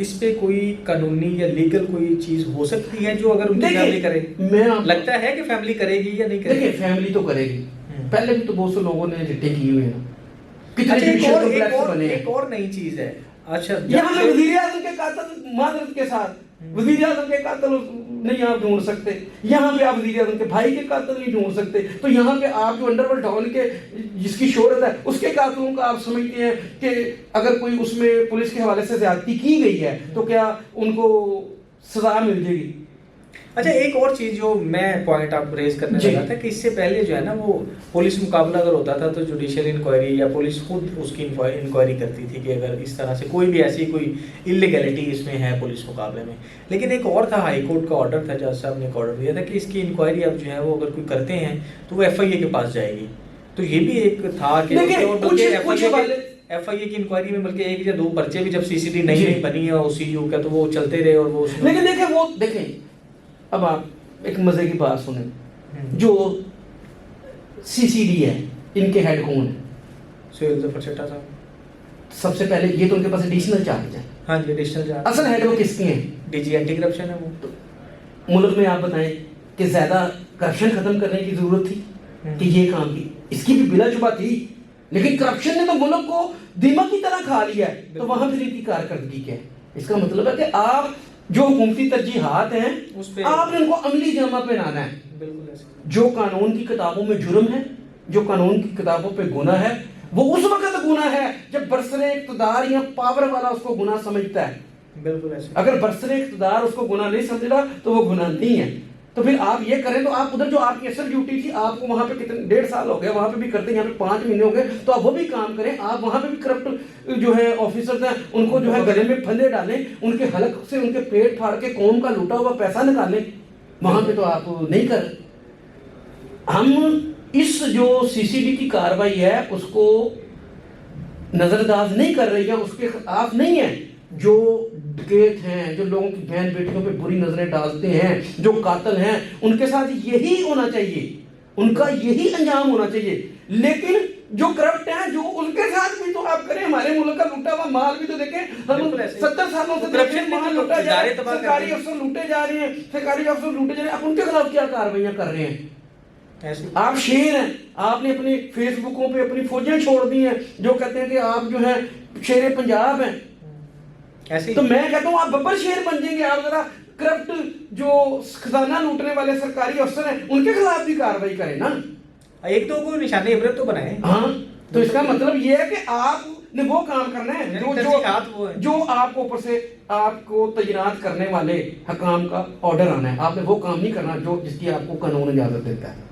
اس پہ کوئی قانونی یا لیگل کوئی چیز ہو سکتی ہے جو اگر ان کی فیملی کرے؟ لگتا ہے کہ فیملی کرے گی یا نہیں کرے گی؟ دیکھیں فیملی تو کرے گی، پہلے بھی تو بہت سے لوگوں نے رٹے کیے ہوئے ہیں. ایک اور نئی چیز ہے. اچھا یہاں پہ وزیر اعظم کے قاتل معذرت کے ساتھ وزیر اعظم کے قاتل نہیں آپ ڈھونڈ سکتے، یہاں پہ آپ وزیر اعظم کے بھائی کے قاتل نہیں ڈھونڈ سکتے، تو یہاں پہ آپ جو انڈر ورلڈ ڈان کے جس کی شہرت ہے اس کے قاتلوں کا آپ سمجھتے ہیں کہ اگر کوئی اس میں پولیس کے حوالے سے زیادتی کی گئی ہے تو کیا ان کو سزا مل جائے گی؟ اچھا ایک اور چیز جو میں پوائنٹ آپ ریز کرنے لگا تھا کہ اس سے پہلے جو ہے نا وہ پولیس مقابلہ اگر ہوتا تھا تو جوڈیشل انکوائری یا پولیس خود اس کی انکوائری کرتی تھی کہ اگر اس طرح سے کوئی بھی ایسی کوئی انلیگلٹی اس میں ہے پولیس مقابلے میں. لیکن ایک اور تھا ہائی کورٹ کا آرڈر تھا، جج صاحب نے ایک آرڈر دیا تھا کہ اس کی انکوائری اب جو ہے وہ اگر کوئی کرتے ہیں تو وہ ایف آئی اے کے پاس جائے گی. تو یہ بھی ایک تھا کہ ایف آئی اے کی انکوائری میں بلکہ ایک یا دو پرچے بھی جب سی سی ٹی نہیں بنی ہے سی یو کا تو وہ چلتے رہے اور وہ لیکن دیکھیں اب آپ ایک مزے کی بات سنیں، جو سی سی ڈی ہے ان کے ہیڈ کون ہے؟ سہیل ظفر چٹھا صاحب. سب سے پہلے یہ تو ان کے پاس ایڈیشنل چارج ہے. ہاں جی ایڈیشنل چارج. اصل ہیڈ وہ کس کی ہیں؟ ڈی جی اینٹی کرپشن ہے. وہ ملک میں آپ بتائیں کہ زیادہ کرپشن ختم کرنے کی ضرورت تھی کہ یہ کام کی؟ اس کی بھی بلا شبہ تھی، لیکن کرپشن نے تو ملک کو دیمک کی طرح کھا لیا ہے. تو وہاں پھر ان کی کارکردگی کیا ہے؟ اس کا مطلب ہے کہ آپ جو حکومتی ترجیحات ہیں آپ نے ان کو عملی جامہ پہنانا ہے. جو قانون کی کتابوں میں جرم ہے، جو قانون کی کتابوں پہ گناہ ہے، وہ اس وقت گناہ ہے جب برسر اقتدار یا پاور والا اس کو گناہ سمجھتا ہے. بالکل ایسے. اگر برسر اقتدار اس کو گناہ نہیں سمجھ رہا تو وہ گناہ نہیں ہے. تو پھر آپ یہ کریں تو آپ ادھر جو آپ کی اصل ڈیوٹی تھی، آپ کو وہاں پہ کتنے 1.5 سال ہو گئے وہاں پہ بھی کرتے ہیں، یہاں پہ 5 مہینے ہو گئے، تو آپ وہ بھی کام کریں. آپ وہاں پہ بھی کرپٹ جو ہے آفیسرز ہیں ان کو جو ہے گلے میں پھندے ڈالیں، ان کے حلق سے ان کے پیٹ پھاڑ کے قوم کا لوٹا ہوا پیسہ نکالیں. وہاں پہ تو آپ نہیں کر. ہم اس جو سی سی ڈی کی کاروائی ہے اس کو نظر انداز نہیں کر رہی ہیں، اس کے خلاف نہیں ہیں. جو ڈکیت ہیں، جو لوگوں کی بہن بیٹیوں پہ بری نظریں ڈالتے ہیں، جو قاتل ہیں، ان کے ساتھ یہی ہونا چاہیے، ان کا یہی انجام ہونا چاہیے. لیکن جو کرپٹ ہیں جو ان کے ساتھ بھی تو آپ کریں. ہمارے ملک کا لوٹا ہوا مال بھی تو دیکھیں، ہم 70 سالوں سے کرپشن مال لوٹا جا رہا ہے، سرکاری افسر لوٹے جا رہے ہیں، سرکاری افسر لوٹے جا رہے ہیں. آپ ان کے خلاف کیا کاروائیاں کر رہے ہیں؟ آپ شیر ہیں، آپ نے اپنی فیس بکوں پہ اپنی فوجیں چھوڑ دی ہیں جو کہتے ہیں کہ آپ جو ہیں شیر پنجاب ہیں. تو میں کہتا ہوں آپ ببر شیر بن جائیں گے. آپ ذرا کرپٹ جو خزانہ لوٹنے والے سرکاری افسر ہیں ان کے خلاف بھی کاروائی کریں نا. ایک تو کوئی نشان عبرت تو بنائیں. ہاں تو اس کا مطلب یہ ہے کہ آپ نے وہ کام کرنا ہے جو آپ کو اوپر سے آپ کو تعینات کرنے والے حکام کا آرڈر آنا ہے. آپ نے وہ کام نہیں کرنا جو جس کی آپ کو قانون اجازت دیتا ہے.